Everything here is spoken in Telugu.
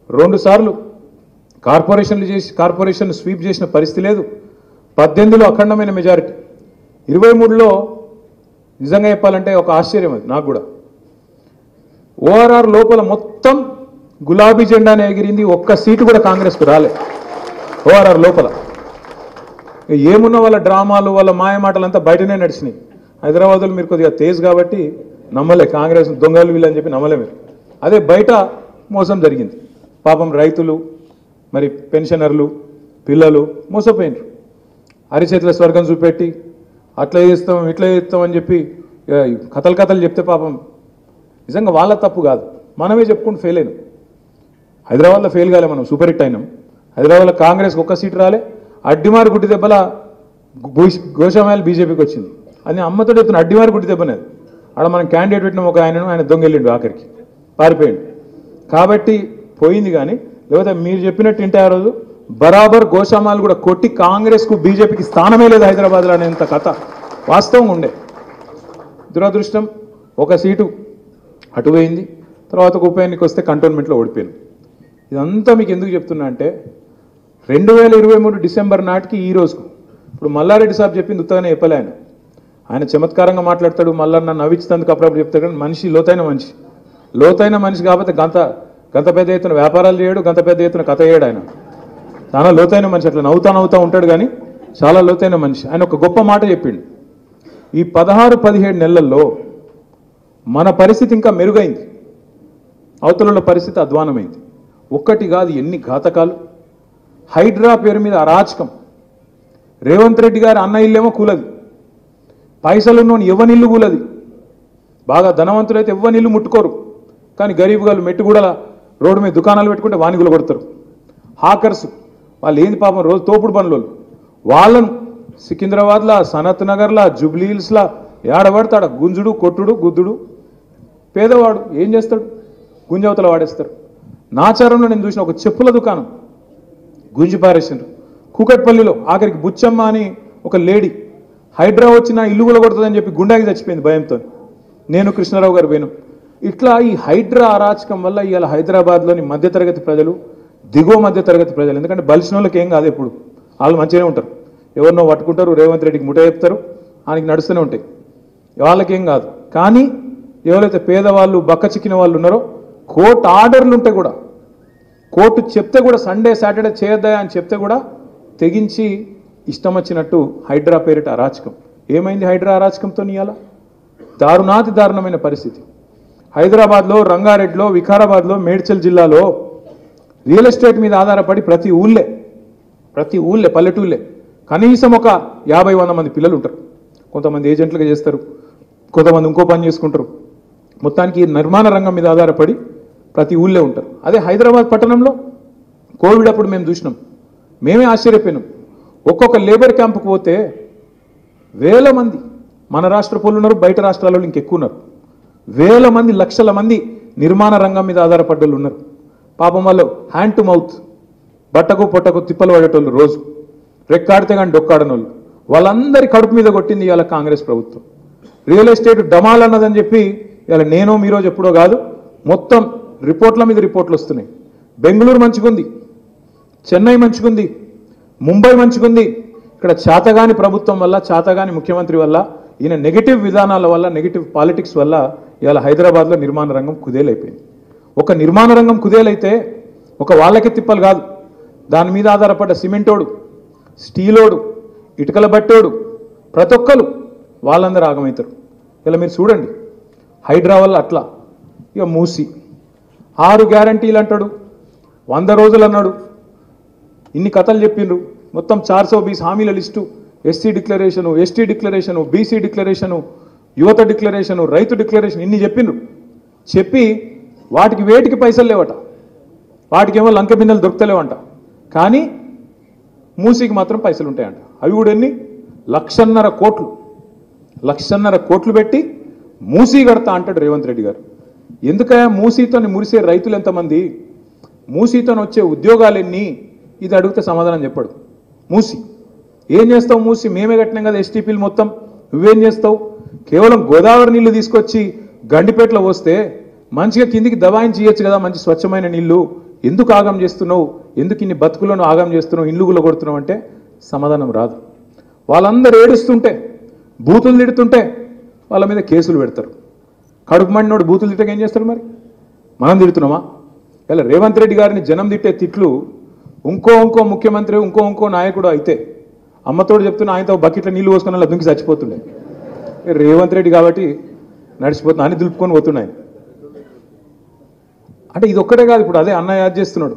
2 సార్లు కార్పొరేషన్ స్వీప్ చేసిన పరిస్థితి లేదు. 18లో అఖండమైన మెజారిటీ, 23లో నిజంగా చెప్పాలంటే ఒక ఆశ్చర్యం అది నాకు కూడా. ఓఆర్ఆర్ లోపల మొత్తం గులాబీ జెండానే ఎగిరింది, ఒక్క సీటు కూడా కాంగ్రెస్కు రాలే ఓఆర్ఆర్ లోపల. ఏమున్న వాళ్ళ డ్రామాలు వాళ్ళ మాయమాటలంతా బయటనే నడిచినాయి. హైదరాబాద్లో మీరు కొద్దిగా తేజ్ కాబట్టి నమ్మలే, కాంగ్రెస్ దొంగలు వీళ్ళని చెప్పి నమ్మలే మీరు. అదే బయట మోసం జరిగింది. పాపం రైతులు, మరి పెన్షనర్లు, పిల్లలు మోసపోయినారు. అరిచేతుల స్వర్గం చూపెట్టి అట్లా చేస్తాం ఇట్లా చేస్తాం అని చెప్పి కథలు చెప్తే పాపం నిజంగా వాళ్ళ తప్పు కాదు, మనమే చెప్పుకుంటూ ఫెయిల్ అయినాం. హైదరాబాద్లో ఫెయిల్ కాలే, మనం సూపర్ హిట్ అయినాం. హైదరాబాద్లో కాంగ్రెస్కి ఒక్క సీటు రాలే, అడ్డిమారు గుడ్డి దెబ్బల గోషామాయలు బీజేపీకి వచ్చింది. అది అమ్మతో చెప్తున్న అడ్డిమారు గుడ్డి దెబ్బనేది. ఆడ మనం క్యాండిడేట్ పెట్టినాం ఒక ఆయన దొంగెళ్ళిండు, ఆఖరికి పారిపోయిండు. కాబట్టి పోయింది. కానీ లేకపోతే మీరు చెప్పినట్టు ఇంటే ఆ రోజు బరాబర్ గోషామాలు కూడా కొట్టి కాంగ్రెస్కు బీజేపీకి స్థానమే లేదు హైదరాబాద్లో అనేంత కథ వాస్తవంగా ఉండే. దురదృష్టం ఒక సీటు అటు పోయింది. తర్వాత ఉప ఎన్నిక వస్తే కంటోన్మెంట్లో ఓడిపోయింది. ఇదంతా మీకు ఎందుకు చెప్తున్నా అంటే 2023 డిసెంబర్ నాటికి ఈ రోజుకు ఇప్పుడు మల్లారెడ్డి సాబ్ చెప్పింది ఉత్తగానే చెప్పలే. ఆయన చమత్కారంగా మాట్లాడతాడు, మల్లన్న నవ్వించినందుకు అప్పుడప్పుడు చెప్తాడు. కానీ మనిషి లోతైన మనిషి కాబట్టి గంత పెద్ద ఎత్తున వ్యాపారాలు చేయడు, గంత పెద్ద ఎత్తున కథ చేయడు. ఆయన చాలా లోతైన మనిషి, అట్లా నవ్వుతా ఉంటాడు కానీ చాలా లోతైన మనిషి. ఆయన ఒక గొప్ప మాట చెప్పిండు, ఈ 16-17 నెలల్లో మన పరిస్థితి ఇంకా మెరుగైంది, అవతల పరిస్థితి అధ్వానమైంది. ఒక్కటి కాదు ఎన్ని ఘాతకాలు. హైడ్రా పేరు మీద అరాచకం. రేవంత్ రెడ్డి గారి అన్న ఇల్లేమో కూలది, పైసలున్నోని ఎవ్వనిల్లు కూలది. బాగా ధనవంతులైతే ఎవ్వనిల్లు ముట్టుకోరు, కానీ గరీబ్ గారు మెట్టుగూడల రోడ్డు మీద దుకాణాలు పెట్టుకుంటే వానిగులు కొడతారు. హాకర్స్ వాళ్ళు ఏంది పాపం రోజు తోపుడు పనులు, వాళ్ళను సికింద్రాబాద్లా, సనత్ నగర్లా, జూబ్లీ హిల్స్లా ఏడబడతాడు గుంజుడు కొట్టుడు గుద్దుడు. పేదవాడు ఏం చేస్తాడు, గుంజవతల వాడేస్తారు. నాచారంలో నేను చూసిన ఒక చెప్పుల దుకాణం గుంజి పారేసిండ్రు. కూకట్పల్లిలో ఆఖరికి బుచ్చమ్మ అని ఒక లేడీ హైడ్రా వచ్చిన ఇల్లు కూడా కొడుతుందని చెప్పి గుండాకి చచ్చిపోయింది భయంతో. నేను కృష్ణారావు గారు పోయినాం. ఇట్లా ఈ హైడ్రా అరాచకం వల్ల ఇవాళ హైదరాబాద్లోని మధ్యతరగతి ప్రజలు, దిగువ మధ్యతరగతి ప్రజలు, ఎందుకంటే బలిసిన వాళ్ళకి ఏం కాదు, ఎప్పుడు వాళ్ళు మంచిగానే ఉంటారు. ఎవరినో పట్టుకుంటారు, రేవంత్ రెడ్డికి ముఠ చెప్తారు, ఆయనకి నడుస్తూనే ఉంటాయి, వాళ్ళకేం కాదు. కానీ ఎవరైతే పేదవాళ్ళు బక్క చిక్కిన వాళ్ళు ఉన్నారో కోర్టు ఆర్డర్లు ఉంటే కూడా, కోర్టు చెప్తే కూడా సండే సాటర్డే చేయొద్దా అని చెప్తే కూడా తెగించి ఇష్టం వచ్చినట్టు హైడ్రా పేరిట అరాచకం. ఏమైంది హైడ్రా అరాచకంతో? ఇవాళ దారుణమైన పరిస్థితి. హైదరాబాద్లో, రంగారెడ్డిలో, వికారాబాద్లో, మేడ్చల్ జిల్లాలో రియల్ ఎస్టేట్ మీద ఆధారపడి ప్రతి ఊళ్ళే పల్లెటూళ్ళే కనీసం ఒక 50-100 మంది పిల్లలు ఉంటారు. కొంతమంది ఏజెంట్లుగా చేస్తారు, కొంతమంది ఇంకో పని చేసుకుంటారు. మొత్తానికి నిర్మాణ రంగం మీద ఆధారపడి ప్రతి ఊళ్ళే ఉంటారు. అదే హైదరాబాద్ పట్టణంలో కోవిడ్ అప్పుడు మేము చూసినాం, మేమే ఆశ్చర్యపోయినాం. ఒక్కొక్క లేబర్ క్యాంపుకు పోతే వేల మంది మన రాష్ట్ర పౌరులు ఉన్నారు, బయట రాష్ట్రాల్లో ఇంకెక్కువ ఉన్నారు. వేల మంది, లక్షల మంది నిర్మాణ రంగం మీద ఆధారపడ్డోళ్ళు ఉన్నారు. పాపం వాళ్ళు హ్యాండ్ టు మౌత్, బట్టకు పొట్టకు తిప్పలు పడేటోళ్ళు, రోజు రెక్కాడితే కానీ డొక్కాడనోళ్ళు, వాళ్ళందరి కడుపు మీద కొట్టింది ఇవాళ కాంగ్రెస్ ప్రభుత్వం. రియల్ ఎస్టేట్ డమాల్ అన్నదని చెప్పి ఇవాళ నేనో మీరోజు ఎప్పుడో కాదు, మొత్తం రిపోర్ట్ల మీద రిపోర్ట్లు వస్తున్నాయి. బెంగళూరు మంచిగుంది, చెన్నై మంచిగుంది, ముంబై మంచిగుంది. ఇక్కడ చాతగాని ప్రభుత్వం వల్ల, చాతగాని ముఖ్యమంత్రి వల్ల, ఈయన నెగిటివ్ విధానాల వల్ల, నెగిటివ్ పాలిటిక్స్ వల్ల ఇవాళ హైదరాబాద్లో నిర్మాణ రంగం కుదేలైపోయింది. ఒక నిర్మాణ రంగం కుదేలైతే ఒక వాళ్ళకే తిప్పలు కాదు, దాని మీద ఆధారపడ్డ సిమెంటోడు, స్టీలోడు, ఇటుకల బట్టోడు, ప్రతి ఒక్కరు వాళ్ళందరూ ఆగమవుతారు. ఇలా మీరు చూడండి హైడ్రా వల్ల అట్లా. ఇక మూసి 6 గ్యారంటీలు అంటాడు, 100 రోజులు అన్నాడు, ఇన్ని కథలు చెప్పిండ్రు. మొత్తం 420 హామీల list, SC declaration, ST declaration, BC declaration, యువత డిక్లరేషను, రైతు డిక్లరేషన్, ఇన్ని చెప్పిండ్రు. చెప్పి వాటికి వేటికి పైసలు లేవట, వాటికేమో లంక బిందెలు దొరుకుతలేవంట. కానీ మూసీకి మాత్రం పైసలు ఉంటాయంట. అవి కూడా ఎన్ని? 1,50,000 కోట్లు పెట్టి మూసీ కడతా అంటాడు రేవంత్ రెడ్డి గారు. ఎందుకయ్యా మూసీతో మురిసే రైతులు ఎంతమంది, మూసీతో వచ్చే ఉద్యోగాలు ఎన్ని, ఇది అడిగితే సమాధానం చెప్పాడు. మూసి ఏం చేస్తావు, మూసి మేమే కట్టినాం కదా ఎస్టీపీలు మొత్తం, నువ్వేం చేస్తావు? కేవలం గోదావరి నీళ్లు తీసుకొచ్చి గండిపేటలో వస్తే మంచిగా కిందికి దబాయించి ఇవ్వచ్చు కదా, మంచి స్వచ్ఛమైన నీళ్లు, ఎందుకు ఆగం చేస్తున్నావు, ఎందుకు ఇన్ని బతుకులను ఆగం చేస్తున్నావు, ఇల్లుగులో కొడుతున్నావు అంటే సమాధానం రాదు. వాళ్ళందరూ ఏడుస్తుంటే, బూతులు తిడుతుంటే వాళ్ళ మీద కేసులు పెడతారు. కడుపు మండినోడు బూతులు తిట్టక ఏం చేస్తారు? మరి మనం తిడుతున్నామా? ఇలా రేవంత్ రెడ్డి గారిని జనం తిట్టే తిట్లు ఇంకో ముఖ్యమంత్రి ఇంకో నాయకుడు అయితే అమ్మతోడు చెప్తున్నా ఆయనతో బకెట్లో నీళ్ళు పోసుకుని అలా దుంకి చచ్చిపోతుండే. రేవంత్ రెడ్డి కాబట్టి నడిచిపోతున్నా అని దులుపుకొని పోతున్నాయి. అంటే ఇది ఒక్కటే కాదు, ఇప్పుడు అదే అన్న యాద్ చేస్తున్నాడు.